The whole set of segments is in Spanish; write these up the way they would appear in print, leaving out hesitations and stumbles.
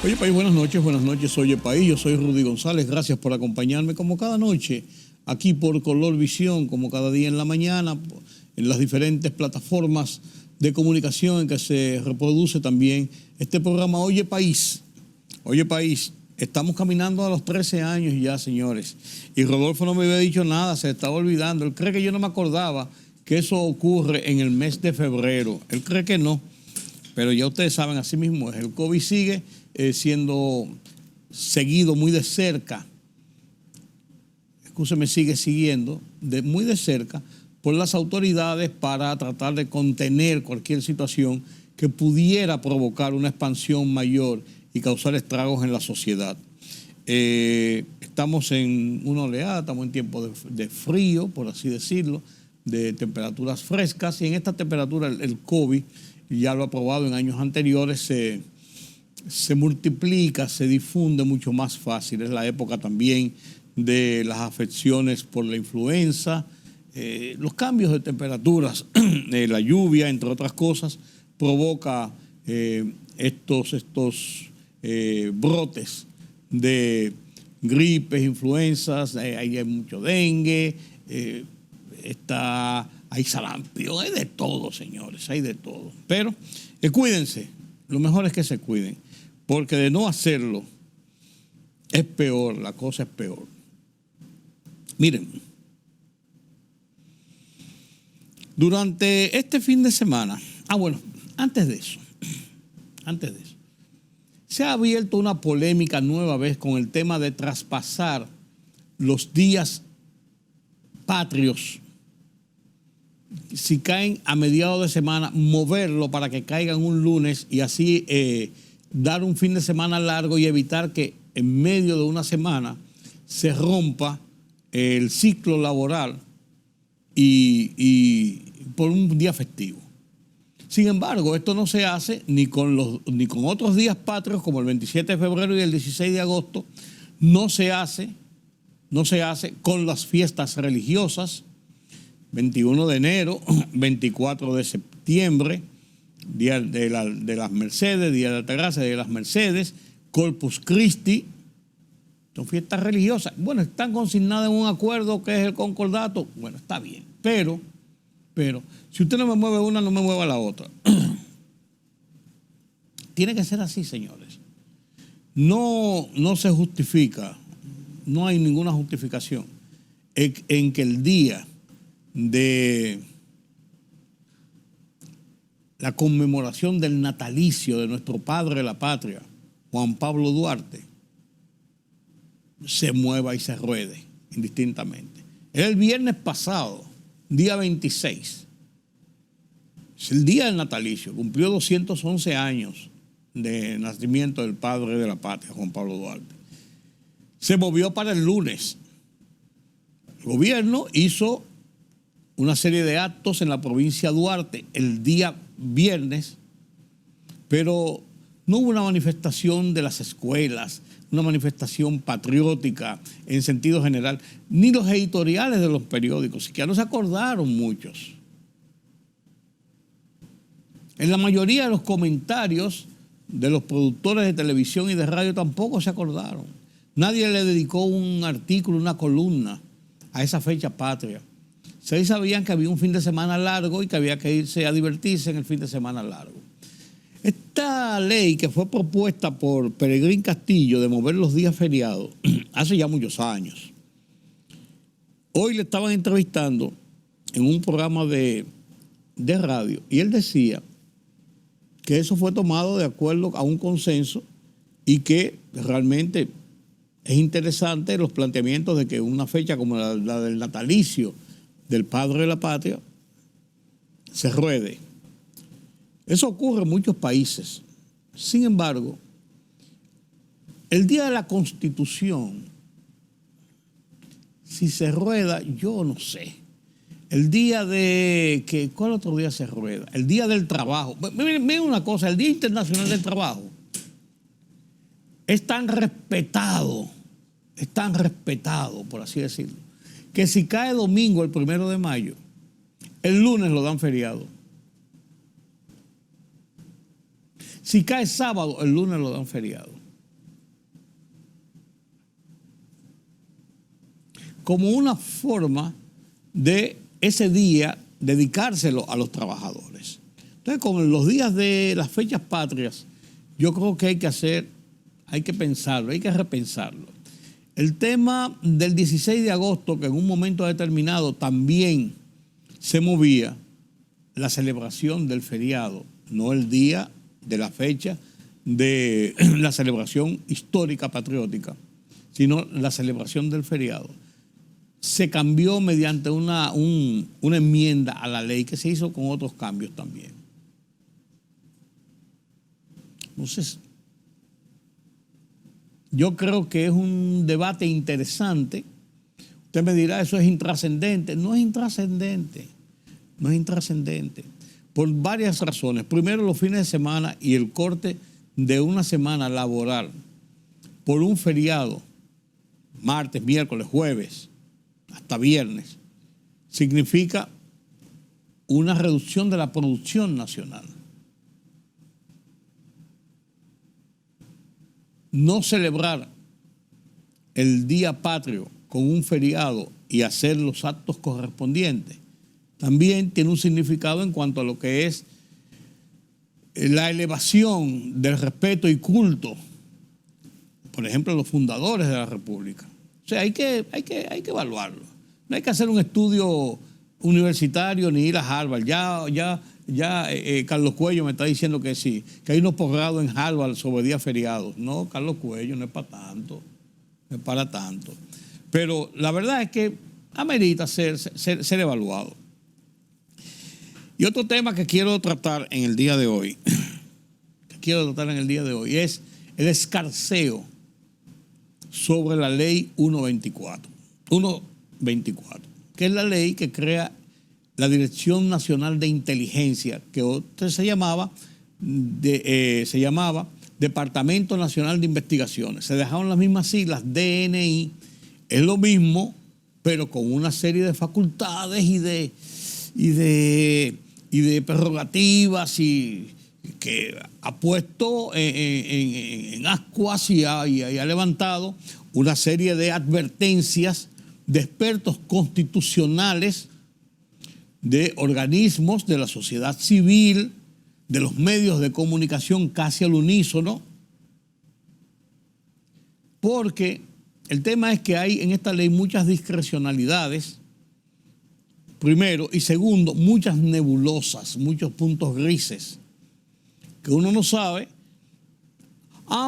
Oye País, buenas noches, Oye País, yo soy Rudy González, gracias por acompañarme como cada noche, aquí por Color Visión, como cada día en la mañana, en las diferentes plataformas de comunicación en que se reproduce también este programa Oye País. Oye País, estamos caminando a los 13 años ya, señores, y Rodolfo no me había dicho nada, se estaba olvidando, él cree que yo no me acordaba que eso ocurre en el mes de febrero, él cree que no, pero ya ustedes saben, así mismo es, el COVID sigue siendo seguido muy de cerca, sigue siguiendo muy de cerca por las autoridades para tratar de contener cualquier situación que pudiera provocar una expansión mayor y causar estragos en la sociedad. Estamos en una oleada, estamos en tiempo de frío, por así decirlo, de temperaturas frescas, y en esta temperatura el COVID, ya lo ha probado en años anteriores, se multiplica, se difunde mucho más fácil. Es la época también de las afecciones por la influenza, los cambios de temperaturas, la lluvia, entre otras cosas, provoca estos brotes de gripes, influencias, hay mucho dengue, hay sarampión, hay de todo, señores, hay de todo. Pero cuídense, lo mejor es que se cuiden, porque de no hacerlo es peor, la cosa es peor. Miren, durante este fin de semana, antes de eso, se ha abierto una polémica nueva vez con el tema de traspasar los días patrios. Si caen a mediados de semana, moverlo para que caigan un lunes y así dar un fin de semana largo y evitar que en medio de una semana se rompa el ciclo laboral y por un día festivo. Sin embargo, esto no se hace ni con otros días patrios como el 27 de febrero y el 16 de agosto. No se hace con las fiestas religiosas, 21 de enero, 24 de septiembre, Día de las Mercedes, Día de la Altagracia, Día de las Mercedes, Corpus Christi, son fiestas religiosas. Bueno, están consignadas en un acuerdo que es el concordato, bueno, está bien, pero, si usted no me mueve una, no me mueva la otra. Tiene que ser así, señores. No se justifica, no hay ninguna justificación en que el día de la conmemoración del natalicio de nuestro padre de la patria, Juan Pablo Duarte, se mueva y se ruede indistintamente. El viernes pasado, día 26, es el día del natalicio, cumplió 211 años de nacimiento del padre de la patria, Juan Pablo Duarte. Se movió para el lunes. El gobierno hizo una serie de actos en la provincia de Duarte el día viernes, pero no hubo una manifestación de las escuelas, una manifestación patriótica en sentido general, ni los editoriales de los periódicos, que ya no se acordaron muchos. En la mayoría de los comentarios de los productores de televisión y de radio tampoco se acordaron. Nadie le dedicó un artículo, una columna a esa fecha patria. Se sabían que había un fin de semana largo y que había que irse a divertirse en el fin de semana largo. Esta ley que fue propuesta por Peregrín Castillo de mover los días feriados hace ya muchos años. Hoy le estaban entrevistando en un programa de radio y él decía que eso fue tomado de acuerdo a un consenso y que realmente es interesante los planteamientos de que una fecha como la del natalicio del padre de la patria se ruede. Eso ocurre en muchos países. Sin embargo, el día de la Constitución, si se rueda, yo no sé. El día de... ¿Cuál otro día se rueda? El día del trabajo. Miren una cosa, el Día Internacional del Trabajo es tan respetado, por así decirlo, que si cae domingo el 1 de mayo, el lunes lo dan feriado. Si cae sábado, el lunes lo dan feriado. como una forma de ese día dedicárselo a los trabajadores. Entonces, con los días de las fechas patrias, yo creo que hay que pensarlo, hay que repensarlo. El tema del 16 de agosto, que en un momento determinado también se movía la celebración del feriado, no el día de la fecha de la celebración histórica patriótica, sino la celebración del feriado, se cambió mediante una enmienda a la ley que se hizo con otros cambios también. Entonces, yo creo que es un debate interesante. Usted me dirá, eso es intrascendente. No es intrascendente, no es intrascendente. Por varias razones. Primero, los fines de semana y el corte de una semana laboral por un feriado, martes, miércoles, jueves, hasta viernes, significa una reducción de la producción nacional. No celebrar el día patrio con un feriado y hacer los actos correspondientes también tiene un significado en cuanto a lo que es la elevación del respeto y culto, por ejemplo, a los fundadores de la República. O sea, hay que evaluarlo. No hay que hacer un estudio universitario ni ir a Harvard. Ya Carlos Cuello me está diciendo que sí, que hay unos posgrados en Harvard sobre días feriados. No, Carlos Cuello, no es para tanto, no es para tanto. Pero la verdad es que amerita ser evaluado. Y otro tema que quiero tratar en el día de hoy, es el escarceo sobre la ley 124, que es la ley que crea la Dirección Nacional de Inteligencia, que antes se llamaba Departamento Nacional de Investigaciones. Se dejaron las mismas siglas, DNI, es lo mismo, pero con una serie de facultades y de prerrogativas y que ha puesto en ascuas y ha levantado una serie de advertencias de expertos constitucionales, de organismos de la sociedad civil, de los medios de comunicación casi al unísono, porque el tema es que hay en esta ley muchas discrecionalidades, primero, y segundo, muchas nebulosas, muchos puntos grises, que uno no sabe.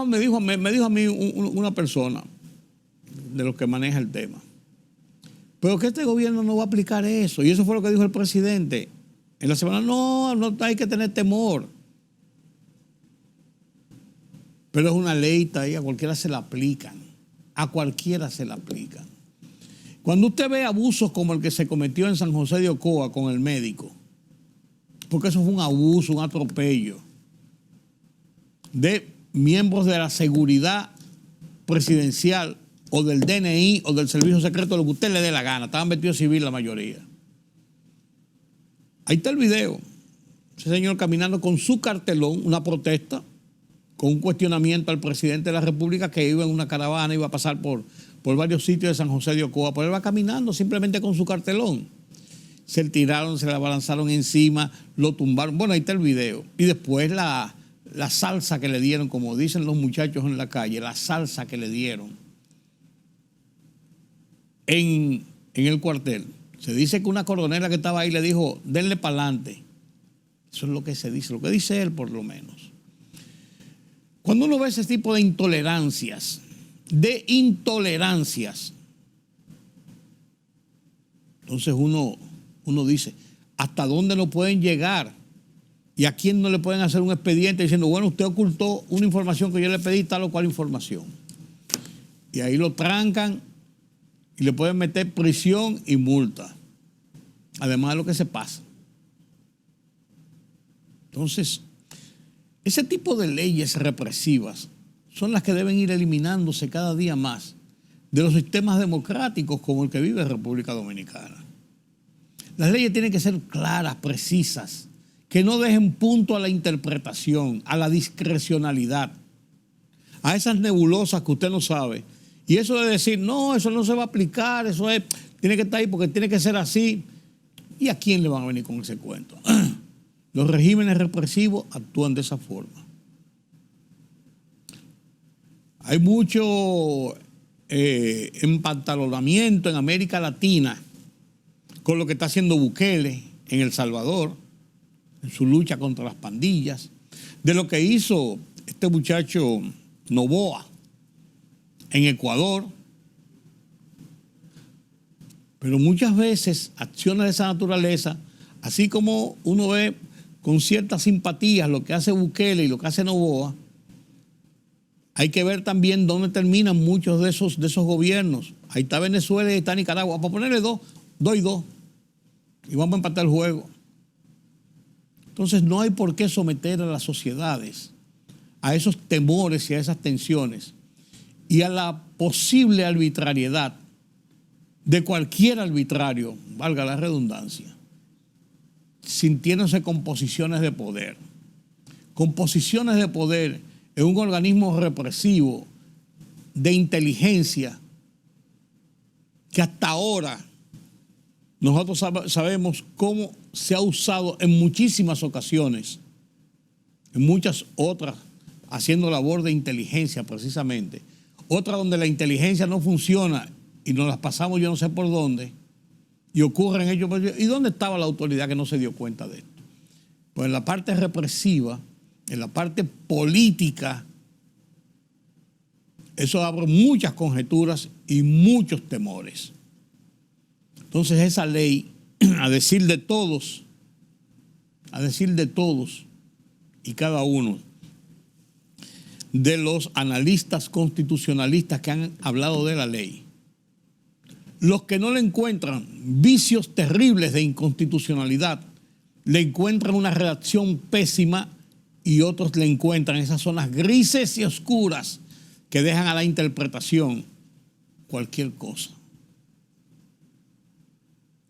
Me dijo a mí una persona de los que maneja el tema, pero que este gobierno no va a aplicar eso. Y eso fue lo que dijo el presidente en la semana. No hay que tener temor. Pero es una ley, y a cualquiera se la aplican. A cualquiera se la aplican. Cuando usted ve abusos como el que se cometió en San José de Ocoa con el médico, porque eso fue un abuso, un atropello de miembros de la seguridad presidencial o del DNI o del servicio secreto, lo que usted le dé la gana, estaban vestidos civil la mayoría. Ahí está el video, ese señor caminando con su cartelón, una protesta, con un cuestionamiento al presidente de la República que iba en una caravana, iba a pasar por varios sitios de San José de Ocoa, pero él va caminando simplemente con su cartelón. Se le tiraron, se le abalanzaron encima, lo tumbaron. Bueno, ahí está el video. Y después la salsa que le dieron, como dicen los muchachos en la calle, la salsa que le dieron en el cuartel. Se dice que una coronela que estaba ahí le dijo, denle para adelante. Eso es lo que se dice, lo que dice él por lo menos. Cuando uno ve ese tipo de intolerancias, entonces uno dice, ¿hasta dónde no pueden llegar? ¿Y a quién no le pueden hacer un expediente diciendo, bueno, usted ocultó una información que yo le pedí, tal o cual información? Y ahí lo trancan y le pueden meter prisión y multa, además de lo que se pasa. Entonces, ese tipo de leyes represivas son las que deben ir eliminándose cada día más de los sistemas democráticos como el que vive República Dominicana. Las leyes tienen que ser claras, precisas, que no dejen punto a la interpretación, a la discrecionalidad, a esas nebulosas que usted no sabe Y eso de decir, no, eso no se va a aplicar, tiene que estar ahí porque tiene que ser así. ¿Y a quién le van a venir con ese cuento? Los regímenes represivos actúan de esa forma. Hay mucho empantalonamiento en América Latina con lo que está haciendo Bukele en El Salvador, en su lucha contra las pandillas, de lo que hizo este muchacho Noboa en Ecuador. Pero muchas veces acciones de esa naturaleza, así como uno ve con ciertas simpatías lo que hace Bukele y lo que hace Noboa, hay que ver también dónde terminan muchos de esos gobiernos. Ahí está Venezuela y está Nicaragua. Para ponerle 2 y 2. Y vamos a empatar el juego. Entonces no hay por qué someter a las sociedades a esos temores y a esas tensiones y a la posible arbitrariedad de cualquier arbitrario, valga la redundancia, sintiéndose con posiciones de poder. Con posiciones de poder en un organismo represivo de inteligencia que hasta ahora nosotros sabemos cómo se ha usado en muchísimas ocasiones, en muchas otras, haciendo labor de inteligencia precisamente. Otra donde la inteligencia no funciona y nos las pasamos yo no sé por dónde, y ocurren hechos. ¿Y dónde estaba la autoridad que no se dio cuenta de esto? Pues en la parte represiva, en la parte política, eso abre muchas conjeturas y muchos temores. Entonces esa ley, a decir de todos y cada uno de los analistas constitucionalistas que han hablado de la ley, los que no le encuentran vicios terribles de inconstitucionalidad, le encuentran una redacción pésima, y otros le encuentran esas zonas grises y oscuras que dejan a la interpretación cualquier cosa.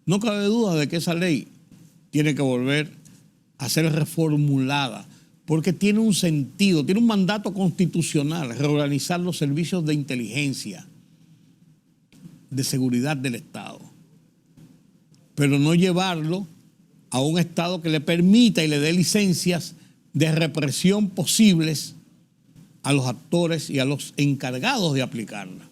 No cabe duda de que esa ley tiene que volver a ser reformulada, porque tiene un sentido, tiene un mandato constitucional, reorganizar los servicios de inteligencia, de seguridad del Estado, pero no llevarlo a un Estado que le permita y le dé licencias de represión posibles a los actores y a los encargados de aplicarla.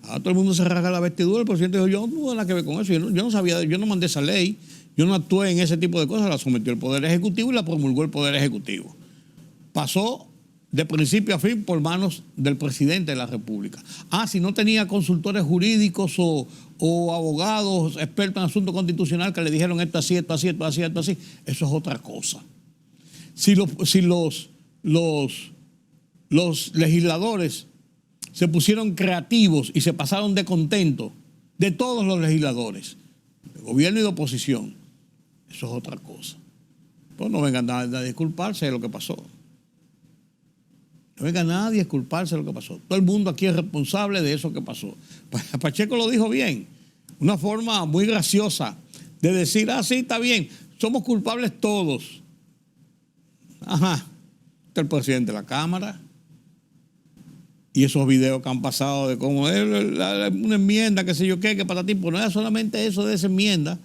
Ahora todo el mundo se rasga la vestidura, el presidente dijo, yo no tengo nada que ver con eso, yo no sabía, yo no mandé esa ley, yo no actué en ese tipo de cosas, la sometió el Poder Ejecutivo y la promulgó el Poder Ejecutivo. Pasó de principio a fin por manos del presidente de la República. Si no tenía consultores jurídicos o abogados expertos en asuntos constitucionales que le dijeron esto así, esto así, esto así, esto así, eso es otra cosa. Si los legisladores se pusieron creativos y se pasaron de contento, de todos los legisladores, de gobierno y de oposición, eso es otra cosa. Pues no vengan a disculparse de lo que pasó. No venga nadie a disculparse de lo que pasó. Todo el mundo aquí es responsable de eso que pasó. Pacheco lo dijo bien. Una forma muy graciosa de decir, sí, está bien, somos culpables todos. Ajá. Está el presidente de la Cámara. Y esos videos que han pasado de cómo es una enmienda, qué sé yo qué, que patatín, pues no era solamente eso de esa enmienda.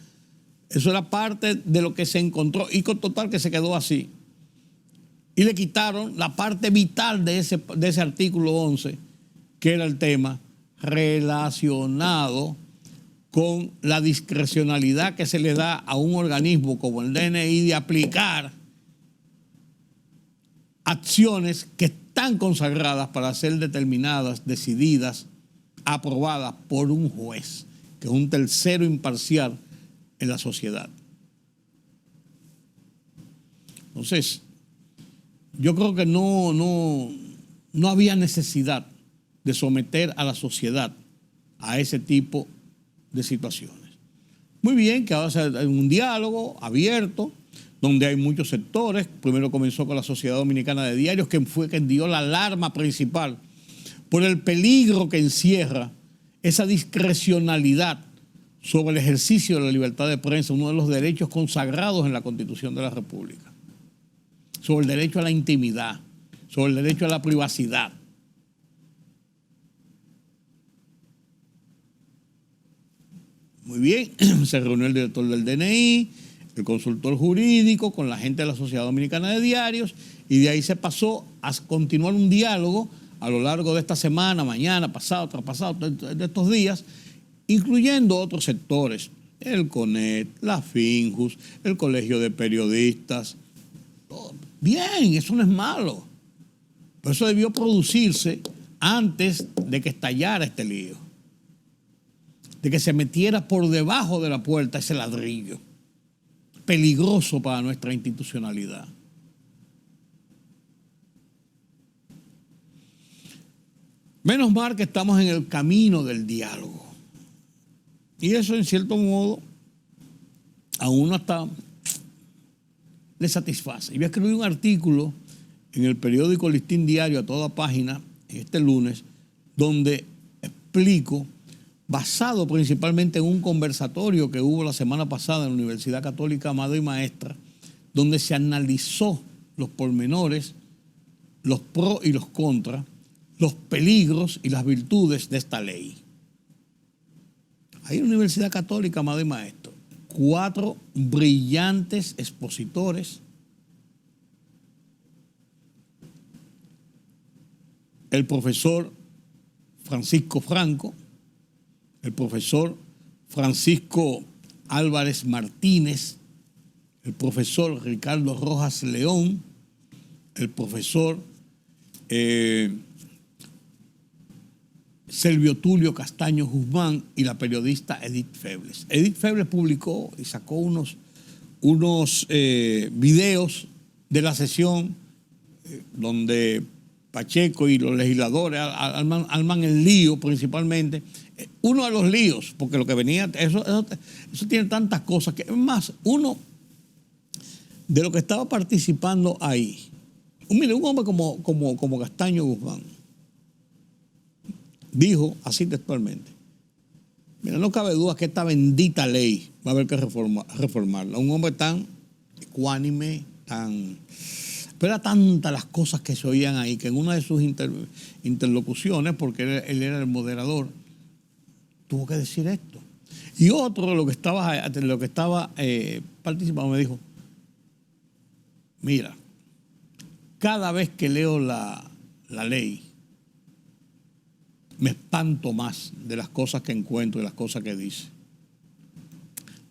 Eso era parte de lo que se encontró. Y con total que se quedó así. Y le quitaron la parte vital de ese artículo 11, que era el tema relacionado con la discrecionalidad que se le da a un organismo como el DNI de aplicar acciones que están consagradas para ser determinadas, decididas, aprobadas por un juez, que es un tercero imparcial en la sociedad. Entonces, yo creo que no había necesidad de someter a la sociedad a ese tipo de situaciones. Muy bien, que ahora hay un diálogo abierto, donde hay muchos sectores. Primero comenzó con la Sociedad Dominicana de Diarios, que fue quien dio la alarma principal por el peligro que encierra esa discrecionalidad sobre el ejercicio de la libertad de prensa, uno de los derechos consagrados en la Constitución de la República, sobre el derecho a la intimidad, sobre el derecho a la privacidad. Muy bien, se reunió el director del DNI, el consultor jurídico, con la gente de la Sociedad Dominicana de Diarios, y de ahí se pasó a continuar un diálogo a lo largo de esta semana, mañana, pasado, traspasado, de estos días, incluyendo otros sectores, el CONET, la FINJUS, el Colegio de Periodistas. Todo. Bien, eso no es malo, pero eso debió producirse antes de que estallara este lío, de que se metiera por debajo de la puerta ese ladrillo peligroso para nuestra institucionalidad. Menos mal que estamos en el camino del diálogo. Y eso, en cierto modo, a uno hasta le satisface. Yo escribí un artículo en el periódico Listín Diario a toda página este lunes, donde explico, basado principalmente en un conversatorio que hubo la semana pasada en la Universidad Católica Amado y Maestra, donde se analizó los pormenores, los pros y los contras, los peligros y las virtudes de esta ley. Ahí en la Universidad Católica Amado y Maestro, 4 brillantes expositores, el profesor Francisco Franco, el profesor Francisco Álvarez Martínez, el profesor Ricardo Rojas León, el profesor Selvio Tulio Castaño Guzmán y la periodista Edith Febles. Edith Febles publicó y sacó unos videos de la sesión donde Pacheco y los legisladores arman el lío principalmente. Uno de los líos, porque lo que venía, eso tiene tantas cosas que, es más, uno de lo que estaba participando ahí, mire, un hombre como Castaño Guzmán, dijo así textualmente: mira, no cabe duda que esta bendita ley va a haber que reformarla. Un hombre tan ecuánime, pero era tantas las cosas que se oían ahí, que en una de sus interlocuciones, porque él era el moderador, tuvo que decir esto. Y otro de lo que estaba participando me dijo: mira, cada vez que leo la ley, me espanto más de las cosas que encuentro, de las cosas que dice,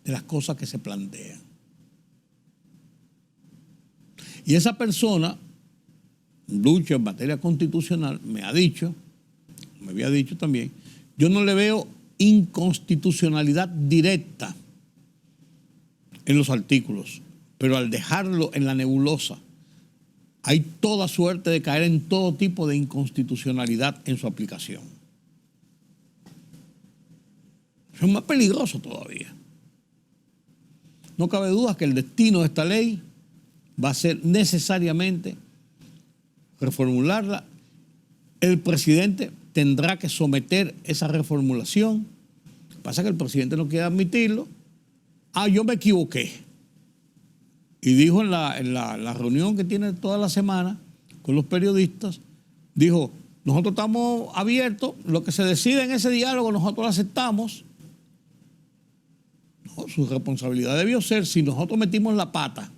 de las cosas que se plantean. Y esa persona, lucha en materia constitucional, me había dicho también, yo no le veo inconstitucionalidad directa en los artículos, pero al dejarlo en la nebulosa, hay toda suerte de caer en todo tipo de inconstitucionalidad en su aplicación. Eso es más peligroso todavía. No cabe duda que el destino de esta ley va a ser necesariamente reformularla. El presidente tendrá que someter esa reformulación. Pasa que el presidente no quiere admitirlo. Yo me equivoqué. Y dijo en la reunión que tiene toda la semana con los periodistas, dijo: nosotros estamos abiertos, lo que se decide en ese diálogo nosotros lo aceptamos. No, su responsabilidad debió ser, si nosotros metimos la pata,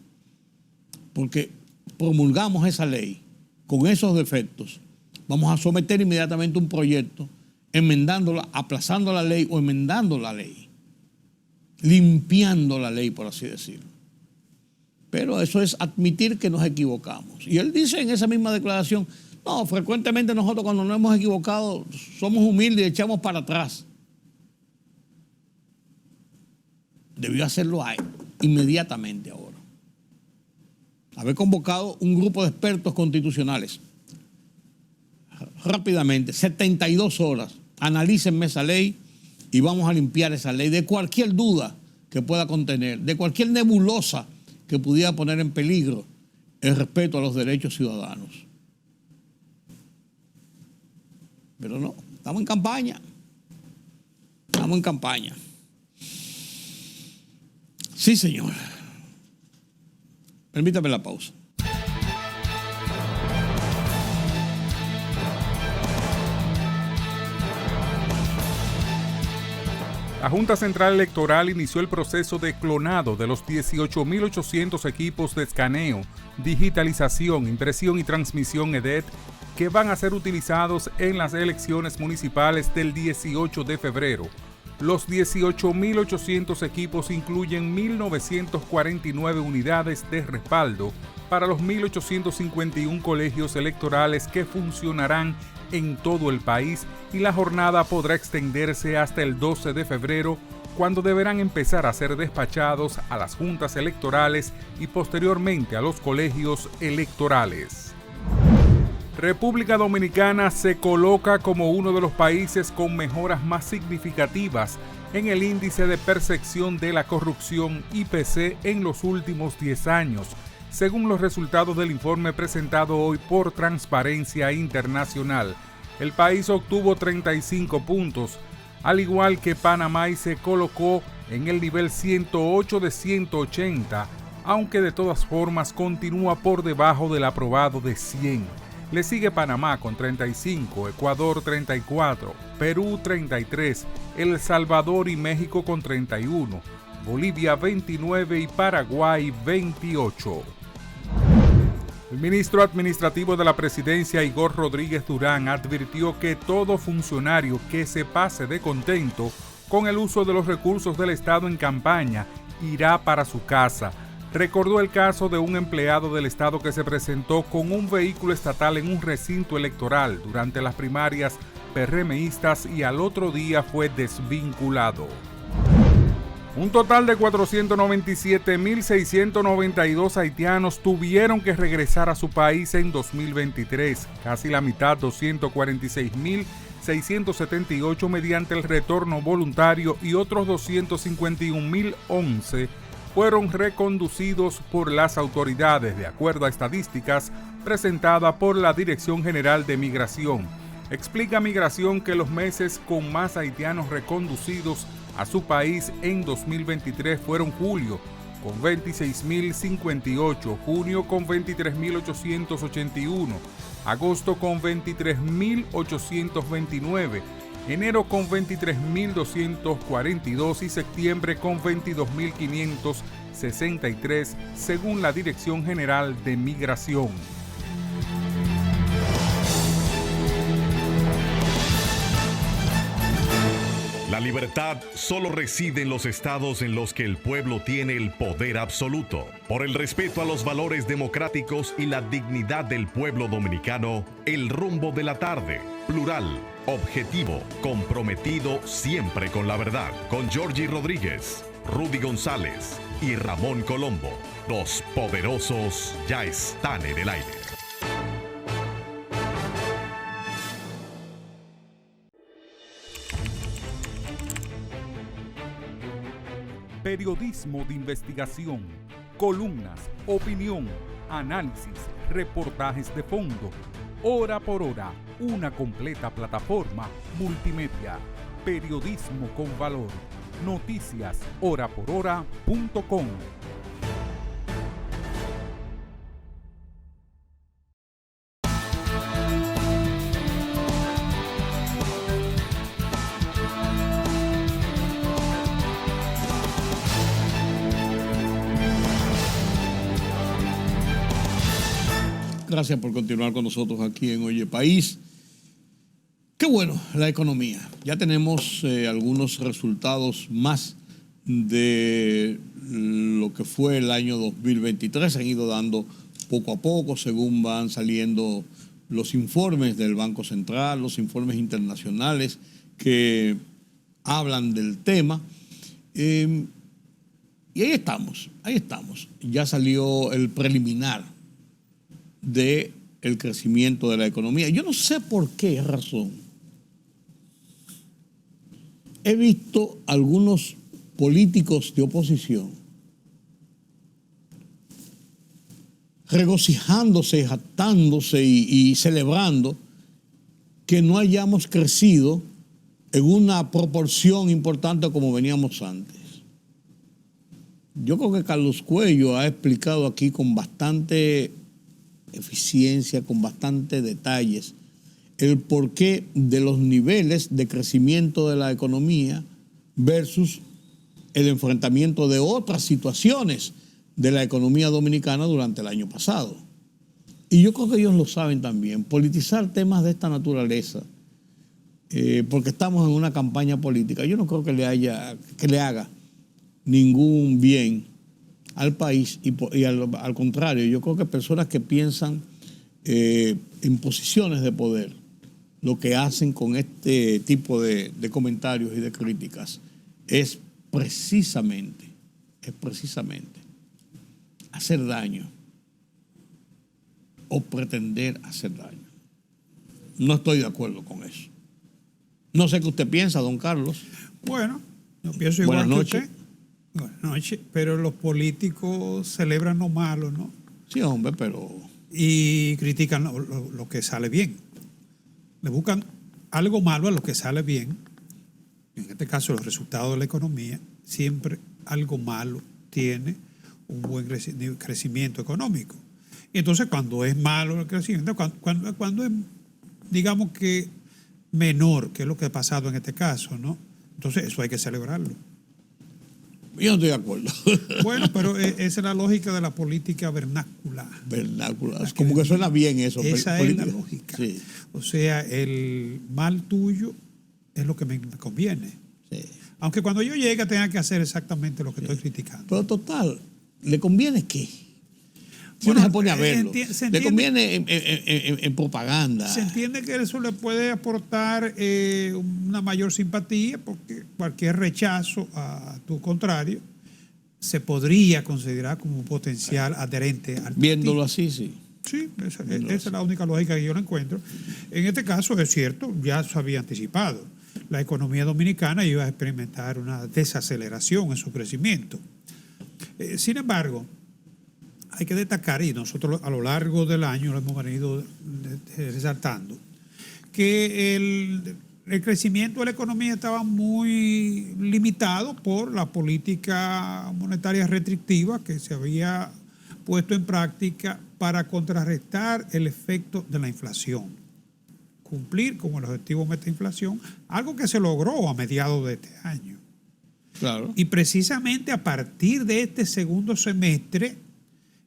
porque promulgamos esa ley con esos defectos, vamos a someter inmediatamente un proyecto, enmendándola, aplazando la ley o enmendando la ley, limpiando la ley, por así decirlo. Pero eso es admitir que nos equivocamos. Y él dice en esa misma declaración: no, frecuentemente nosotros cuando nos hemos equivocado somos humildes y echamos para atrás. Debió hacerlo inmediatamente ahora. Haber convocado un grupo de expertos constitucionales. Rápidamente, 72 horas, analícenme esa ley y vamos a limpiar esa ley de cualquier duda que pueda contener, de cualquier nebulosa que pudiera poner en peligro el respeto a los derechos ciudadanos. Pero no, estamos en campaña. Estamos en campaña. Sí, señor. Permítame la pausa. La Junta Central Electoral inició el proceso de clonado de los 18.800 equipos de escaneo, digitalización, impresión y transmisión EDET que van a ser utilizados en las elecciones municipales del 18 de febrero. Los 18.800 equipos incluyen 1.949 unidades de respaldo para los 1.851 colegios electorales que funcionarán en todo el país, y la jornada podrá extenderse hasta el 12 de febrero, cuando deberán empezar a ser despachados a las juntas electorales y posteriormente a los colegios electorales. República Dominicana se coloca como uno de los países con mejoras más significativas en el índice de percepción de la corrupción IPC en los últimos 10 años, según los resultados del informe presentado hoy por Transparencia Internacional. El país obtuvo 35 puntos, al igual que Panamá, y se colocó en el nivel 108 de 180, aunque de todas formas continúa por debajo del aprobado de 100. Le sigue Panamá con 35, Ecuador 34, Perú 33, El Salvador y México con 31, Bolivia 29 y Paraguay 28. El ministro administrativo de la presidencia, Igor Rodríguez Durán, advirtió que todo funcionario que se pase de contento con el uso de los recursos del Estado en campaña irá para su casa. Recordó el caso de un empleado del Estado que se presentó con un vehículo estatal en un recinto electoral durante las primarias PRMistas y al otro día fue desvinculado. Un total de 497.692 haitianos tuvieron que regresar a su país en 2023, casi la mitad, 246.678 mediante el retorno voluntario, y otros 251.011 fueron reconducidos por las autoridades, de acuerdo a estadísticas presentadas por la Dirección General de Migración. Explica Migración que los meses con más haitianos reconducidos a su país en 2023 fueron julio con 26.058, junio con 23.881, agosto con 23.829, enero con 23.242 y septiembre con 22.563, según la Dirección General de Migración. La libertad solo reside en los estados en los que el pueblo tiene el poder absoluto. Por el respeto a los valores democráticos y la dignidad del pueblo dominicano, El Rumbo de la Tarde, plural, objetivo, comprometido siempre con la verdad. Con Georgie Rodríguez, Rudy González y Ramón Colombo. Los poderosos ya están en el aire. Periodismo de investigación, columnas, opinión, análisis, reportajes de fondo. Hora por hora, una completa plataforma multimedia. Periodismo con valor. Noticias horaporhora.com. Gracias por continuar con nosotros aquí en Oye País. Qué bueno, la economía. Ya tenemos algunos resultados más de lo que fue el año 2023. Se han ido dando poco a poco según van saliendo los informes del Banco Central, los informes internacionales que hablan del tema. Y ahí estamos. Ya salió el preliminar del crecimiento de la economía. Yo no sé por qué razón he visto algunos políticos de oposición regocijándose, jactándose y celebrando que no hayamos crecido en una proporción importante como veníamos antes. Yo creo que Carlos Cuello ha explicado aquí con bastante eficiencia, con bastante detalles, el porqué de los niveles de crecimiento de la economía versus el enfrentamiento de otras situaciones de la economía dominicana durante el año pasado. Y yo creo que ellos lo saben también. Politizar temas de esta naturaleza, porque estamos en una campaña política, yo no creo que le haga ningún bien al país y al contrario, yo creo que personas que piensan en posiciones de poder, lo que hacen con este tipo de comentarios y de críticas es precisamente hacer daño o pretender hacer daño. No estoy de acuerdo con eso. No sé qué usted piensa, don Carlos. Bueno, yo pienso igual Buenas noches. que usted. Buenas noches. Pero los políticos celebran lo malo, ¿no? Sí, hombre, pero... Y critican lo que sale bien. Le buscan algo malo a lo que sale bien. En este caso, los resultados de la economía. Siempre algo malo tiene un buen crecimiento económico. Y entonces, cuando es malo el crecimiento, cuando es, digamos que menor, que es lo que ha pasado en este caso, ¿no? Entonces, eso hay que celebrarlo. Yo no estoy de acuerdo. Bueno, pero esa es la lógica de la política vernácula. Vernácula. Como que suena bien eso. Esa es la lógica. Sí. O sea, el mal tuyo es lo que me conviene. Sí. Aunque cuando yo llegue tenga que hacer exactamente lo que estoy criticando. Pero total, ¿le conviene qué? Si Bueno, uno se pone a verlo. se ¿Le conviene en propaganda? Se entiende que eso le puede aportar una mayor simpatía, porque cualquier rechazo a tu contrario se podría considerar como un potencial adherente al Viéndolo partido. así, sí. Sí, esa es la única lógica que yo lo encuentro. En este caso, es cierto, ya se había anticipado. La economía dominicana iba a experimentar una desaceleración en su crecimiento. Sin embargo, hay que destacar, y nosotros a lo largo del año lo hemos venido resaltando, que el crecimiento de la economía estaba muy limitado por la política monetaria restrictiva que se había puesto en práctica para contrarrestar el efecto de la inflación. Cumplir con el objetivo meta inflación, algo que se logró a mediados de este año. Claro. Y precisamente a partir de este segundo semestre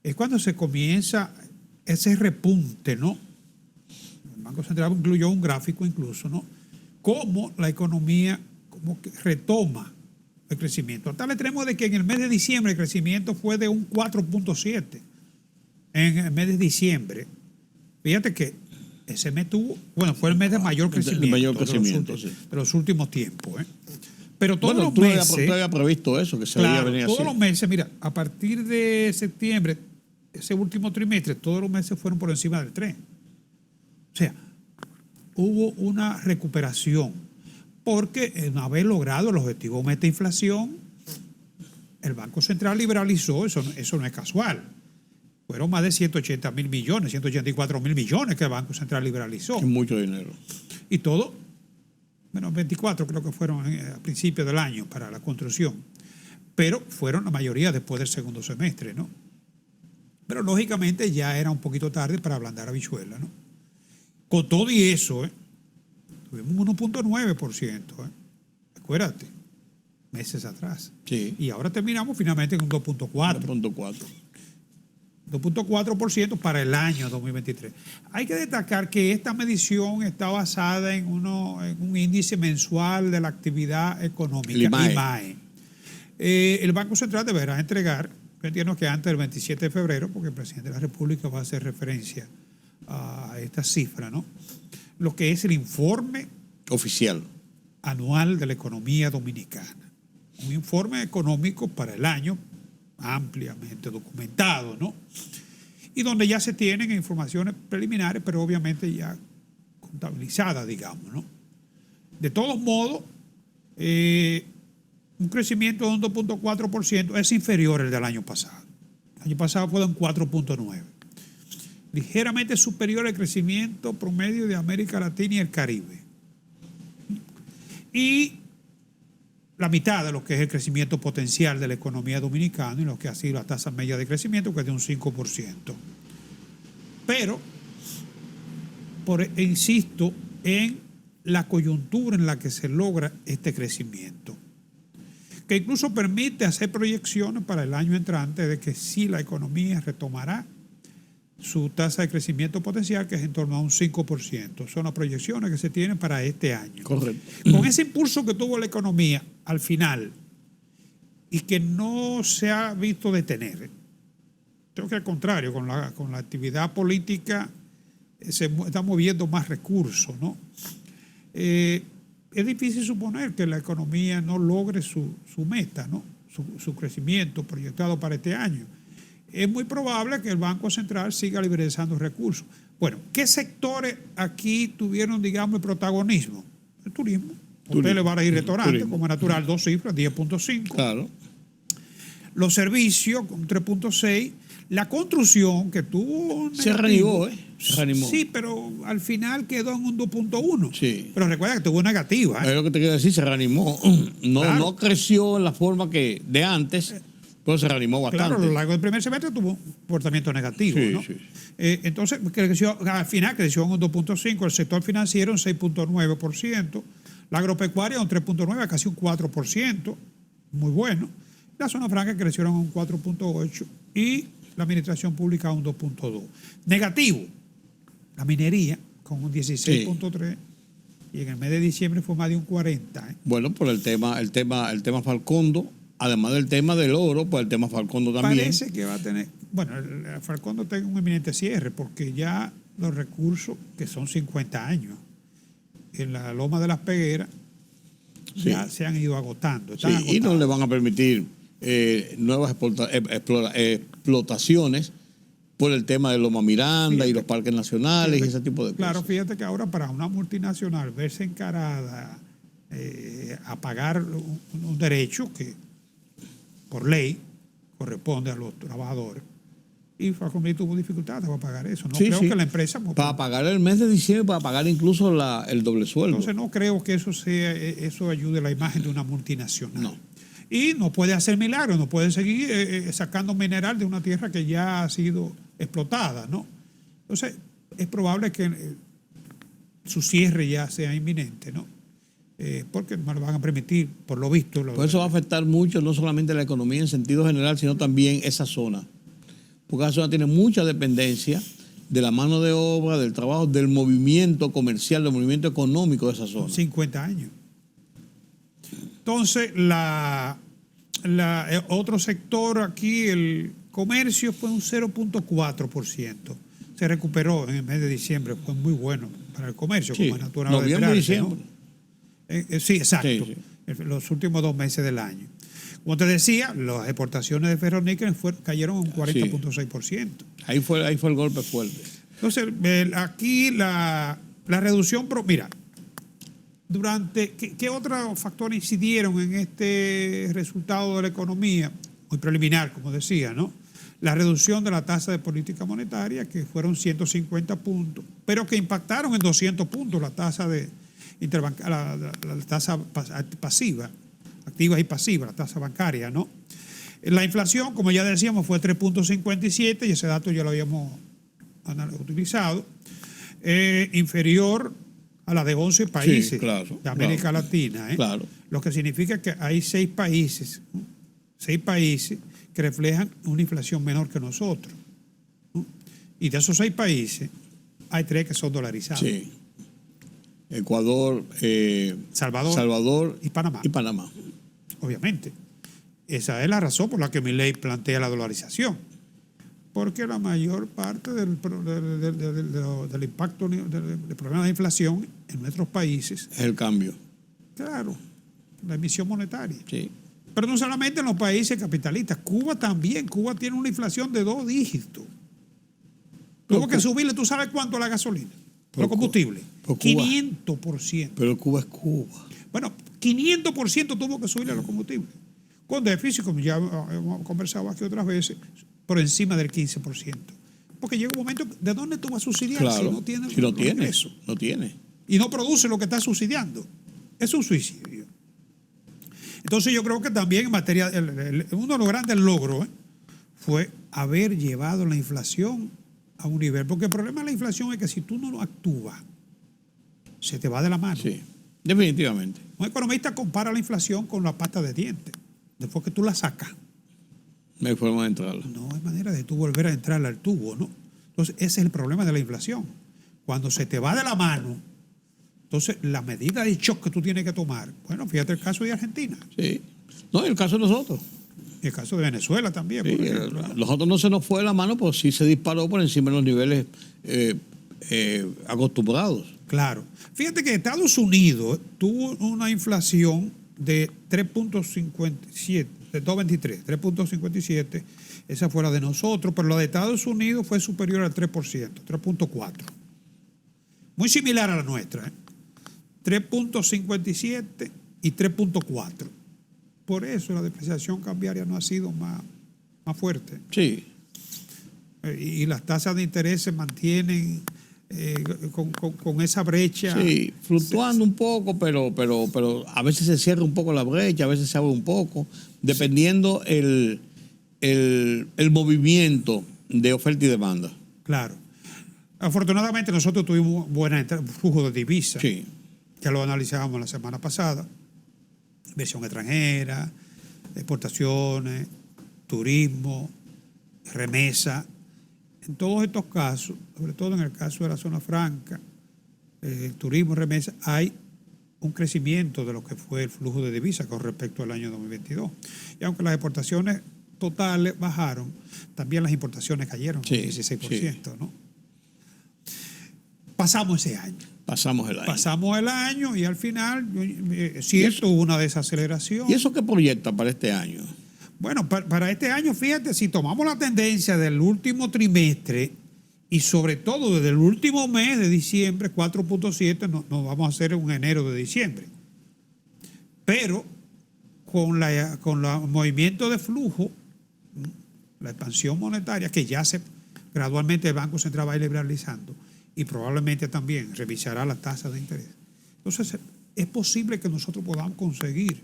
es cuando se comienza ese repunte, ¿no? El Banco Central incluyó un gráfico incluso, ¿no? Cómo la economía como que retoma el crecimiento. Al tal extremo de que en el mes de diciembre el crecimiento fue de un 4.7. En el mes de diciembre. Fíjate que ese mes fue el mes de mayor crecimiento, de los últimos tiempos, ¿eh? Pero todos los meses... Tú había previsto eso, que se claro, veía venir así. Todos los meses, mira, a partir de septiembre, ese último trimestre, todos los meses fueron por encima del 3. O sea, hubo una recuperación, porque en haber logrado el objetivo meta inflación, el Banco Central liberalizó, eso no es casual. Fueron más de 180 mil millones, 184 mil millones que el Banco Central liberalizó. Es mucho dinero. Y todo, menos 24 creo que fueron a principios del año para la construcción. Pero fueron la mayoría después del segundo semestre, ¿no? Pero lógicamente ya era un poquito tarde para ablandar habichuela, ¿no? Con todo y eso, tuvimos un 1.9%, acuérdate, meses atrás. Sí. Y ahora terminamos finalmente en un 2.4%. 2.4% para el año 2023. Hay que destacar que esta medición está basada en un índice mensual de la actividad económica, el IMAE. IMAE. El Banco Central deberá entregar, yo entiendo que antes del 27 de febrero, porque el presidente de la República va a hacer referencia a esta cifra, ¿no? Lo que es el informe oficial anual de la economía dominicana. Un informe económico para el año ampliamente documentado, ¿no? Y donde ya se tienen informaciones preliminares, pero obviamente ya contabilizadas, digamos, ¿no? De todos modos, un crecimiento de un 2.4% es inferior al del año pasado. El año pasado fue de un 4.9%. Ligeramente superior al crecimiento promedio de América Latina y el Caribe. Y la mitad de lo que es el crecimiento potencial de la economía dominicana y lo que ha sido la tasa media de crecimiento, que es de un 5%. Pero, insisto en la coyuntura en la que se logra este crecimiento. que incluso permite hacer proyecciones para el año entrante de que sí la economía retomará su tasa de crecimiento potencial, que es en torno a un 5%. Son las proyecciones que se tienen para este año. Correcto. Con ese impulso que tuvo la economía al final y que no se ha visto detener, creo que al contrario, con la actividad política se está moviendo más recursos, ¿no? Es difícil suponer que la economía no logre su meta, ¿no? Su crecimiento proyectado para este año. Es muy probable que el Banco Central siga liberalizando recursos. Bueno, ¿qué sectores aquí tuvieron, digamos, el protagonismo? El turismo. Hoteles, bares y restaurantes, como es natural, 2 cifras, 10.5. Claro. Los servicios, con 3.6. La construcción, que tuvo... Se reanimó, ¿eh? Se reanimó. Sí, pero al final quedó en un 2.1. Sí. Pero recuerda que tuvo negativa. Es lo que te quiero decir, se reanimó. No, Claro. no creció en la forma que de antes, pero se reanimó bastante. Claro, a lo largo del primer semestre tuvo un comportamiento negativo, Sí, ¿no? sí. Entonces, al final creció en un 2.5%, el sector financiero un 6.9%, la agropecuaria un 3.9%, casi un 4%, muy bueno. La zona franca crecieron un 4.8% y la administración pública un 2.2%. Negativo, la minería con un 16.3%. Y en el mes de diciembre fue más de un 40%. Bueno, por el tema Falcondo, además del tema del oro, pues el tema Falcondo también. Parece que va a tener, bueno, el Falcondo tiene un eminente cierre, porque ya los recursos, que son 50 años, en la Loma de las Pegueras, Sí. ya se han ido agotando. Sí, Están y no agotados. le van a permitir nuevas explotaciones por el tema de Loma Miranda Fíjate, y los parques nacionales y ese tipo de Claro, cosas. fíjate que ahora para una multinacional verse encarada a pagar un derecho que por ley corresponde a los trabajadores, y Falcón tuvo dificultades para pagar eso. No Sí, creo sí. que la empresa... Para pagar el mes de diciembre, para pagar incluso el doble sueldo. Entonces no creo que eso ayude a la imagen de una multinacional. No. Y no puede hacer milagros, no puede seguir sacando mineral de una tierra que ya ha sido explotada, ¿no? Entonces es probable que su cierre ya sea inminente, ¿no? Porque no le van a permitir, por lo visto. Por eso va a afectar mucho no solamente la economía en sentido general, sino también esa zona. Porque esa zona tiene mucha dependencia de la mano de obra, del trabajo, del movimiento comercial, del movimiento económico de esa zona. 50 años. Entonces, otro sector aquí, el comercio, fue un 0.4%. Se recuperó en el mes de diciembre, fue muy bueno para el comercio, Sí, como es natural. noviembre y esperarse, ¿no? diciembre. Sí, exacto. Sí, Los últimos 2 meses del año. Como te decía, las exportaciones de ferroníquel cayeron un 40.6%. Ahí fue el golpe fuerte. Entonces, aquí la reducción, mira, ¿qué otros factores incidieron en este resultado de la economía? Muy preliminar, como decía, ¿no? La reducción de la tasa de política monetaria, que fueron 150 puntos, pero que impactaron en 200 puntos la tasa la tasa pasiva, activas y pasivas, la tasa bancaria, ¿no? La inflación, como ya decíamos, fue 3.57 y ese dato ya lo habíamos utilizado, inferior a la de 11 países, Sí, claro, de América claro. Latina. Claro. Lo que significa que hay 6 países que reflejan una inflación menor que nosotros, ¿no? Y de esos 6 países, hay 3 que son dolarizados. Sí. Ecuador, Salvador y y Panamá. Obviamente. Esa es la razón por la que mi ley plantea la dolarización. Porque la mayor parte del impacto del problema de inflación en nuestros países, Es el cambio. claro, la emisión monetaria. Sí. Pero no solamente en los países capitalistas, Cuba también. Cuba tiene una inflación de 2 dígitos. Tuvo que subirle, ¿tú sabes cuánto a la gasolina? Los combustibles. Por Cuba. 500%. Pero Cuba es Cuba. Bueno, 500% tuvo que subirle a los combustibles. Con déficit, como ya hemos conversado aquí otras veces, por encima del 15%. Porque llega un momento, ¿de dónde tú vas a subsidiar Claro. si no tienes Si no los tiene. ingresos? No tiene. Y no produce lo que está subsidiando? Es un suicidio. Entonces yo creo que también en materia, uno de los grandes logros fue haber llevado la inflación a un nivel. Porque el problema de la inflación es que si tú no actúas, se te va de la mano. Sí. Definitivamente. Un economista compara la inflación con la pasta de dientes. después que tú la sacas, No hay forma de entrarla. no hay manera de tú volver a entrar al tubo, ¿no? Entonces, ese es el problema de la inflación. Cuando se te va de la mano, entonces la medida de shock que tú tienes que tomar, bueno, fíjate el caso de Argentina, Sí. No, y el caso de nosotros. y el caso de Venezuela también, Sí, por ejemplo, ¿no? nosotros no se nos fue de la mano, pero sí se disparó por encima de los niveles acostumbrados. Claro. Fíjate que Estados Unidos tuvo una inflación de 3.57, de 2.23, 3.57. Esa fue la de nosotros, pero la de Estados Unidos fue superior al 3%, 3.4. Muy similar a la nuestra, ¿eh? 3.57 y 3.4. Por eso la depreciación cambiaria no ha sido más fuerte. Sí. Y las tasas de interés se mantienen con esa brecha. Sí, fluctuando un poco, pero a veces se cierra un poco la brecha, a veces se abre un poco, dependiendo el movimiento de oferta y demanda. Claro. Afortunadamente nosotros tuvimos buena flujo de divisas. Sí. Ya lo analizábamos la semana pasada. Inversión extranjera, exportaciones, turismo, remesa. En todos estos casos, sobre todo en el caso de la zona franca, turismo, remesa, hay un crecimiento de lo que fue el flujo de divisas con respecto al año 2022. Y aunque las exportaciones totales bajaron, también las importaciones cayeron un 16%, ¿no? Pasamos ese año. Pasamos el año. Pasamos el año y al final, cierto, hubo una desaceleración. ¿Y eso qué proyecta para este año? Bueno, para este año, fíjate, si tomamos la tendencia del último trimestre y sobre todo desde el último mes de diciembre, 4.7, nos vamos a hacer un enero de diciembre. Pero con el movimiento de flujo, la expansión monetaria, que ya gradualmente el Banco Central va a ir liberalizando y probablemente también revisará la tasa de interés. Entonces, es posible que nosotros podamos conseguir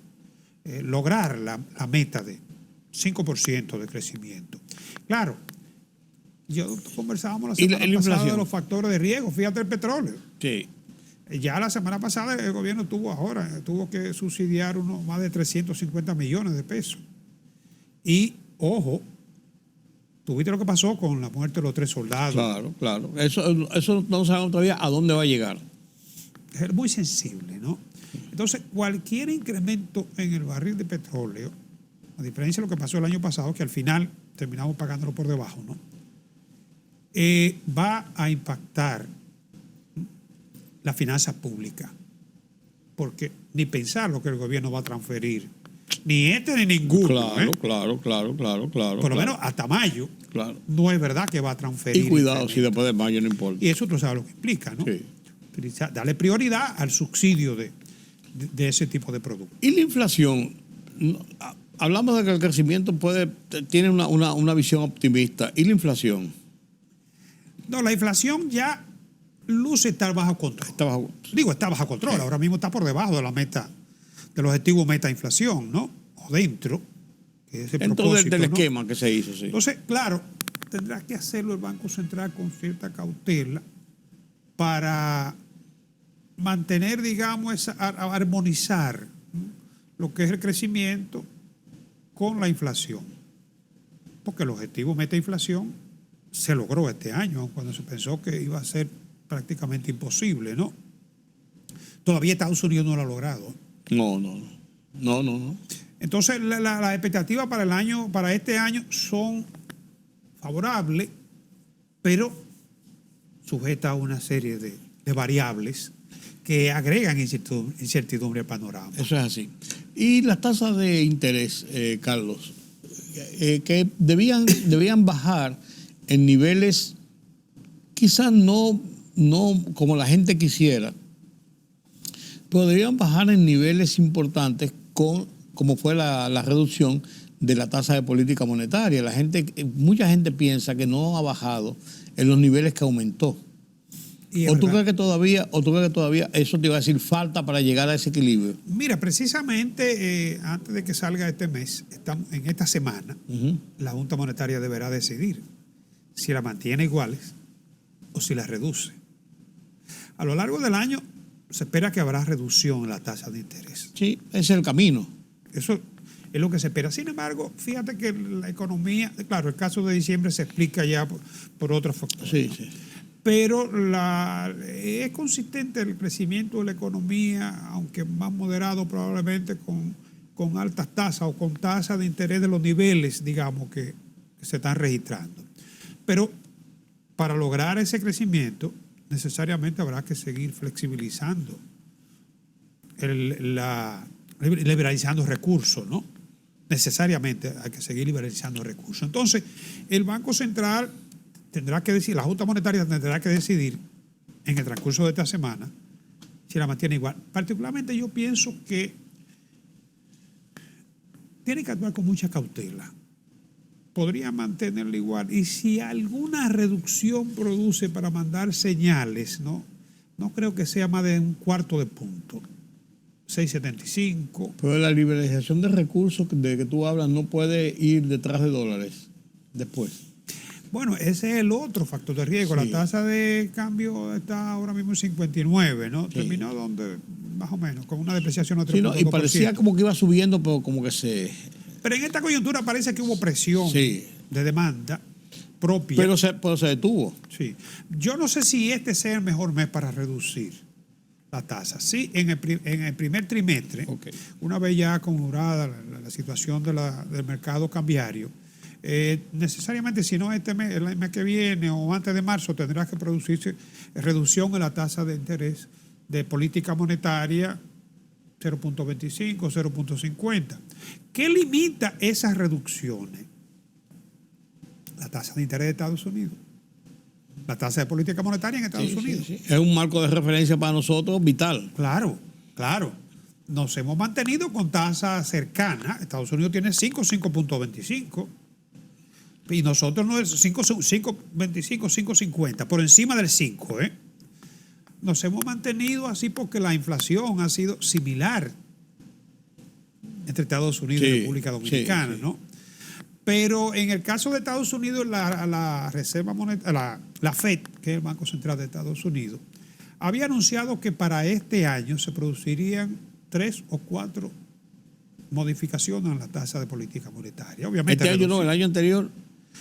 lograr la meta de 5% de crecimiento. Claro, conversábamos la semana pasada de los factores de riesgo. Fíjate el petróleo. Sí. Ya la semana pasada el gobierno tuvo que subsidiar más de 350 millones de pesos. Y, ojo, ¿tuviste lo que pasó con la muerte de los 3 soldados? Claro. Eso no sabemos todavía a dónde va a llegar. Es muy sensible, ¿no? Entonces, cualquier incremento en el barril de petróleo, a diferencia de lo que pasó el año pasado, que al final terminamos pagándolo por debajo, ¿no? Va a impactar la finanza pública. Porque ni pensar lo que el gobierno va a transferir, ni ni ninguno. Claro. Por lo menos hasta mayo, no es verdad que va a transferir. Y cuidado si después de mayo no importa. Y eso tú sabes lo que implica, ¿no? Sí. Darle prioridad al subsidio de ese tipo de productos. ¿Y la inflación? Hablamos de que el crecimiento tiene una visión optimista. ¿Y la inflación? No, la inflación ya luce estar bajo control. Está bajo control. Sí. Ahora mismo está por debajo de la meta, del objetivo meta inflación, ¿no? O dentro. Que es el dentro del ¿no? esquema que se hizo, sí. Entonces, claro, tendrá que hacerlo el Banco Central con cierta cautela para mantener, digamos, armonizar lo que es el crecimiento con la inflación. Porque el objetivo meta inflación se logró este año, cuando se pensó que iba a ser prácticamente imposible, ¿no? Todavía Estados Unidos no lo ha logrado. No. Entonces, las expectativas para este año son favorables, pero sujetas a una serie de variables que agregan incertidumbre al panorama. Eso es así. Y las tasas de interés, Carlos, que debían bajar en niveles quizás no como la gente quisiera, pero debían bajar en niveles importantes como fue la reducción de la tasa de política monetaria. Mucha gente piensa que no ha bajado en los niveles que aumentó. ¿O tú crees que todavía eso te iba a decir falta para llegar a ese equilibrio? Mira, precisamente antes de que salga este mes, en esta semana, la Junta Monetaria deberá decidir si la mantiene iguales o si la reduce. A lo largo del año se espera que habrá reducción en la tasa de interés. Sí, ese es el camino. Eso es lo que se espera. Sin embargo, fíjate que la economía, claro, el caso de diciembre se explica ya por otros factores. Sí, ¿no? sí. Pero es consistente el crecimiento de la economía, aunque más moderado probablemente con altas tasas o con tasas de interés de los niveles, digamos, que se están registrando. Pero para lograr ese crecimiento, necesariamente habrá que seguir flexibilizando, liberalizando recursos, ¿no? Necesariamente hay que seguir liberalizando recursos. Entonces, el Banco Central tendrá que decidir, la Junta Monetaria tendrá que decidir en el transcurso de esta semana si la mantiene igual. Particularmente yo pienso que tiene que actuar con mucha cautela. Podría mantenerla igual. Y si alguna reducción produce para mandar señales, no creo que sea más de un cuarto de punto. 6.75. Pero la liberalización de recursos de que tú hablas no puede ir detrás de dólares después. Bueno, ese es el otro factor de riesgo. Sí. La tasa de cambio está ahora mismo en 59, ¿no? Sí. Terminó donde, más o menos, con una depreciación de 3.2%. Sí, no, y parecía como que iba subiendo, pero como que se... Pero en esta coyuntura parece que hubo presión Sí. de demanda propia. Pero se detuvo. Sí. Yo no sé si este sea el mejor mes para reducir la tasa. Sí, en el primer trimestre, Okay. una vez ya conjurada la situación del mercado cambiario, necesariamente, si no este mes, el mes que viene o antes de marzo, tendrá que producirse reducción en la tasa de interés de política monetaria 0.25, 0.50. ¿Qué limita esas reducciones? La tasa de interés de Estados Unidos. La tasa de política monetaria en Estados Unidos. Sí. Es un marco de referencia para nosotros vital. Claro. Nos hemos mantenido con tasas cercanas. Estados Unidos tiene 5.25. Y nosotros no es 5.25, 5.50, por encima del 5, ¿eh? Nos hemos mantenido así porque la inflación ha sido similar entre Estados Unidos y República Dominicana, sí. ¿no? Pero en el caso de Estados Unidos, la Reserva Monetaria, la FED, que es el Banco Central de Estados Unidos, había anunciado que para este año se producirían 3 o 4 modificaciones en la tasa de política monetaria. Obviamente, Este año no, el año anterior.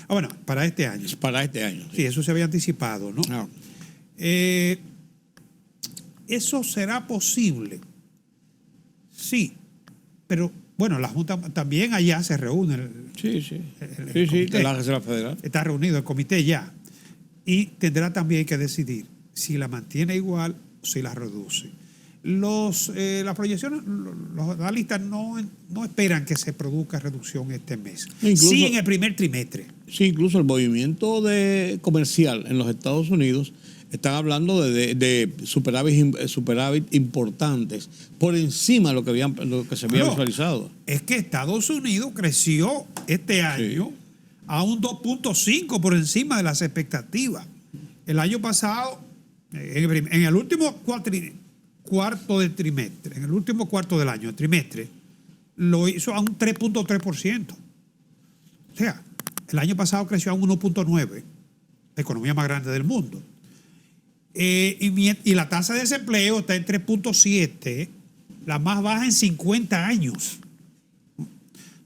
Bueno, para este año. Para este año. Sí, eso se había anticipado, ¿no? Ah. ¿Eso será posible? Sí, pero bueno, la Junta también allá se reúne. Sí, comité. de la Reserva Federal. Está reunido el comité ya. Y tendrá también que decidir si la mantiene igual o si la reduce. Las proyecciones, los analistas no esperan que se produzca reducción este mes. Incluso, sí, en el primer trimestre. Sí, incluso el movimiento comercial en los Estados Unidos están hablando de superávit importantes por encima de lo que se había visualizado. Es que Estados Unidos creció este año a un 2.5 por encima de las expectativas. El año pasado, en el último cuarto del trimestre, en el último cuarto del año, el trimestre, lo hizo a un 3.3%. O sea, el año pasado creció a un 1.9%, la economía más grande del mundo. Y la tasa de desempleo está en 3.7%, la más baja en 50 años.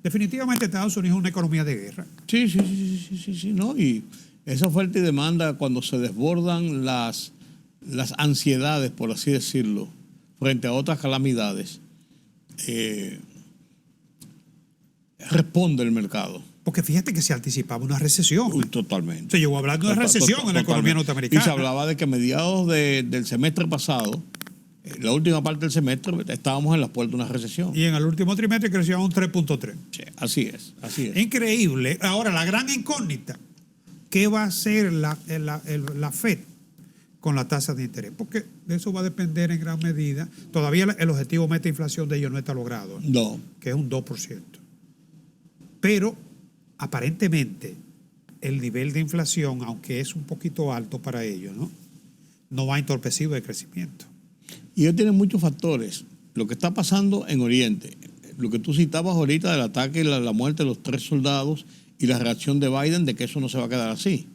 Definitivamente Estados Unidos es una economía de guerra. Sí, ¿no? Y esa oferta y demanda, cuando se desbordan las ansiedades, por así decirlo, frente a otras calamidades, responde el mercado. Porque fíjate que se anticipaba una recesión. Totalmente. Se llegó a hablar de una recesión en la economía norteamericana. Y se hablaba de que a mediados del semestre pasado, la última parte del semestre, estábamos en las puertas de una recesión. Y en el último trimestre creció a un 3.3%. Sí, así es. Increíble. Ahora, la gran incógnita, ¿qué va a hacer la FED con la tasa de interés? Porque de eso va a depender en gran medida. Todavía el objetivo meta inflación de ellos no está logrado. No. Que es un 2%. Pero aparentemente el nivel de inflación, aunque es un poquito alto para ellos, no va entorpecido el crecimiento. Y ellos tienen muchos factores. Lo que está pasando en Oriente, lo que tú citabas ahorita del ataque y la muerte de los 3 soldados y la reacción de Biden de que eso no se va a quedar así.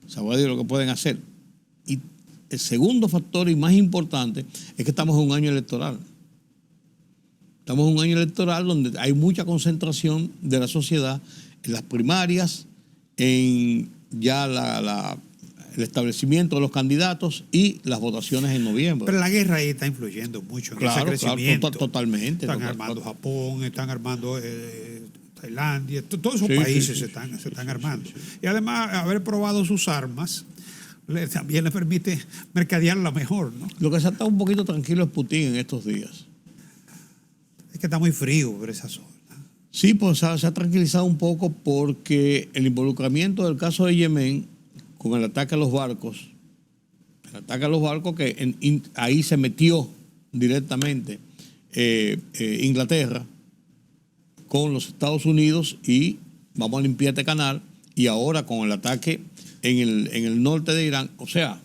Sabrá Dios lo que pueden hacer. Y el segundo factor y más importante es que estamos en un año electoral. Estamos en un año electoral donde hay mucha concentración de la sociedad en las primarias, en ya el establecimiento de los candidatos y las votaciones en noviembre. Pero la guerra ahí está influyendo mucho en ese crecimiento. Claro, totalmente. Están armando Japón, están armando Tailandia, todos esos países se están armando. Y además, haber probado sus armas también le permite mercadearla mejor, ¿no? Lo que se ha estado un poquito tranquilo es Putin en estos días. Es que está muy frío por esa zona. Sí, pues se ha tranquilizado un poco porque el involucramiento del caso de Yemen con el ataque a los barcos, que ahí se metió directamente Inglaterra con los Estados Unidos y vamos a limpiar este canal, y ahora con el ataque en el norte de Irán, o sea,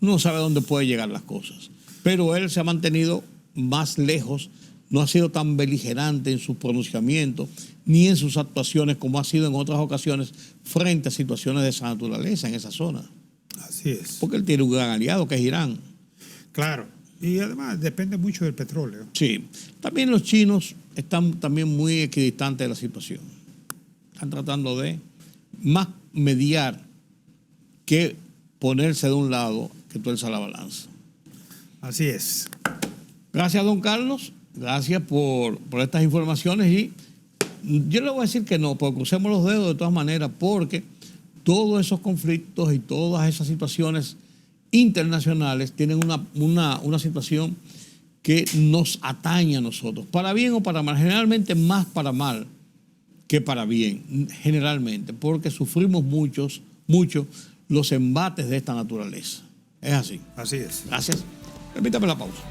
uno no sabe dónde puede llegar las cosas. Pero él se ha mantenido más lejos, no ha sido tan beligerante en sus pronunciamientos ni en sus actuaciones como ha sido en otras ocasiones frente a situaciones de esa naturaleza en esa zona. Así es. Porque él tiene un gran aliado que es Irán. Claro. Y además depende mucho del petróleo. Sí. También los chinos están también muy equidistantes de la situación. Están tratando de más mediar que ponerse de un lado que tuerza la balanza. Así es. Gracias, don Carlos. Gracias por estas informaciones. Y yo le voy a decir que no, porque crucemos los dedos de todas maneras, porque todos esos conflictos y todas esas situaciones internacionales tienen una situación que nos atañe a nosotros, para bien o para mal, generalmente más para mal que para bien, generalmente, porque sufrimos mucho los embates de esta naturaleza. Es así. Así es. Gracias. Permítame la pausa.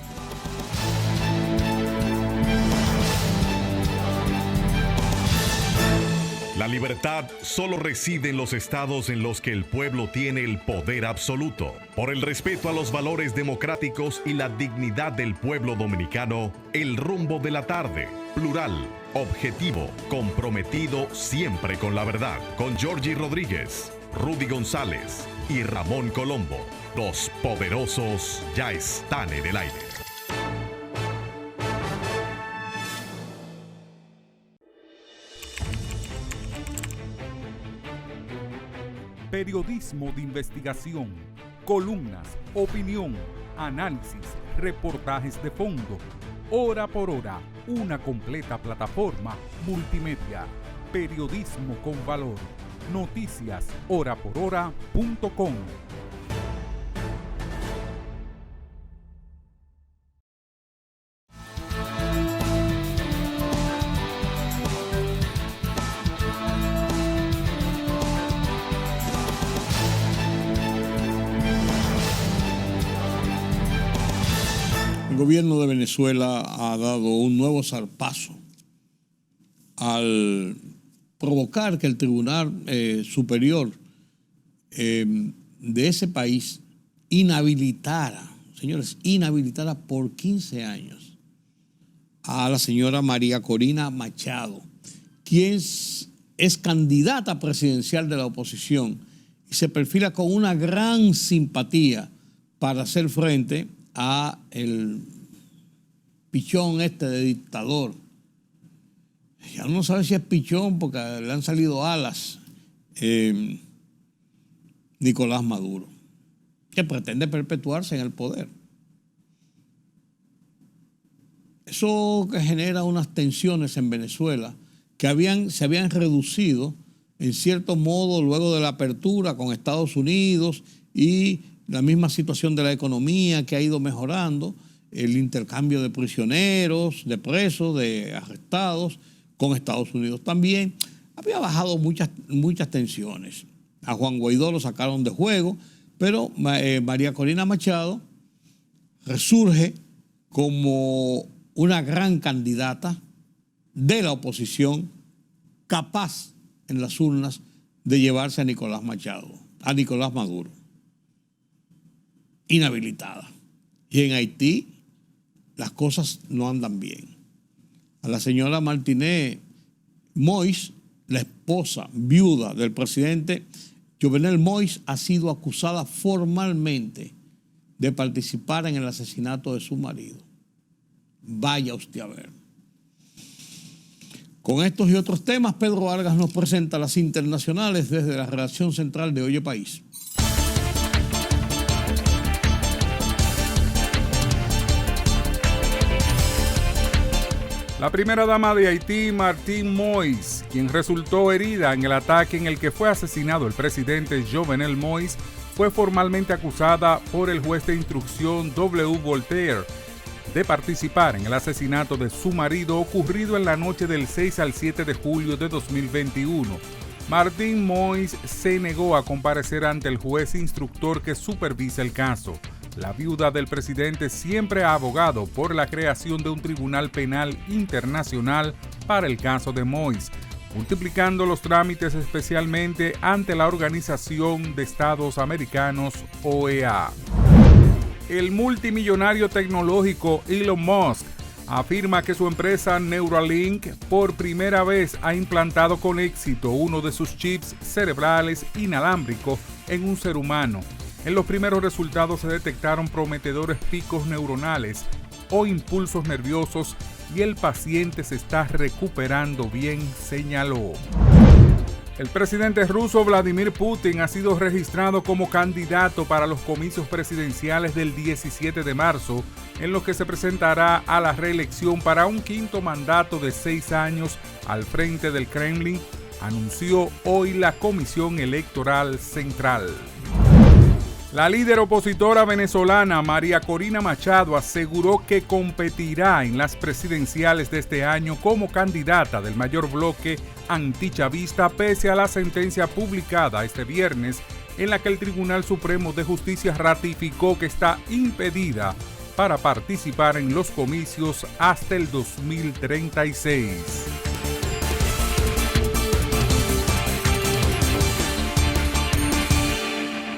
La libertad solo reside en los estados en los que el pueblo tiene el poder absoluto. Por el respeto a los valores democráticos y la dignidad del pueblo dominicano, El Rumbo de la Tarde, plural, objetivo, comprometido siempre con la verdad. Con Georgie Rodríguez, Rudy González y Ramón Colombo. Los poderosos ya están en el aire. Periodismo de investigación, columnas, opinión, análisis, reportajes de fondo. Hora por hora, una completa plataforma multimedia. Periodismo con valor. Noticias horaporhora.com. El gobierno de Venezuela ha dado un nuevo zarpazo al provocar que el Tribunal Superior de ese país inhabilitara por 15 años a la señora María Corina Machado, quien es candidata presidencial de la oposición y se perfila con una gran simpatía para hacer frente a el pichón de dictador. Ya uno no sabe si es pichón porque le han salido alas. Nicolás Maduro, que pretende perpetuarse en el poder. Eso que genera unas tensiones en Venezuela que se habían reducido en cierto modo luego de la apertura con Estados Unidos y la misma situación de la economía que ha ido mejorando, el intercambio de prisioneros, de presos, de arrestados con Estados Unidos también. Había bajado muchas tensiones. A Juan Guaidó lo sacaron de juego, pero María Corina Machado resurge como una gran candidata de la oposición, capaz en las urnas de llevarse a Nicolás Maduro, inhabilitada. Y en Haití las cosas no andan bien. A la señora Martínez Moïse, la esposa viuda del presidente Jovenel Moïse, ha sido acusada formalmente de participar en el asesinato de su marido. Vaya usted a ver. Con estos y otros temas, Pedro Vargas nos presenta las internacionales desde la redacción central de Oye País. La primera dama de Haití, Martine Moïse, quien resultó herida en el ataque en el que fue asesinado el presidente Jovenel Moïse, fue formalmente acusada por el juez de instrucción W. Voltaire de participar en el asesinato de su marido ocurrido en la noche del 6 al 7 de julio de 2021. Martine Moïse se negó a comparecer ante el juez instructor que supervisa el caso. La viuda del presidente siempre ha abogado por la creación de un tribunal penal internacional para el caso de Moïse, multiplicando los trámites especialmente ante la Organización de Estados Americanos, OEA. El multimillonario tecnológico Elon Musk afirma que su empresa Neuralink por primera vez ha implantado con éxito uno de sus chips cerebrales inalámbricos en un ser humano. En los primeros resultados se detectaron prometedores picos neuronales o impulsos nerviosos y el paciente se está recuperando bien, señaló. El presidente ruso Vladimir Putin ha sido registrado como candidato para los comicios presidenciales del 17 de marzo, en los que se presentará a la reelección para un quinto mandato de 6 años al frente del Kremlin, anunció hoy la Comisión Electoral Central. La líder opositora venezolana María Corina Machado aseguró que competirá en las presidenciales de este año como candidata del mayor bloque antichavista pese a la sentencia publicada este viernes en la que el Tribunal Supremo de Justicia ratificó que está impedida para participar en los comicios hasta el 2036.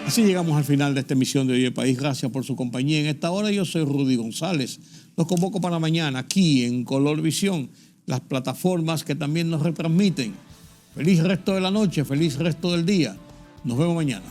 Así llegamos al final de esta emisión de Oye País. Gracias por su compañía. En esta hora yo soy Rudy González. Los convoco para mañana aquí en Color Visión, las plataformas que también nos retransmiten. Feliz resto de la noche, feliz resto del día. Nos vemos mañana.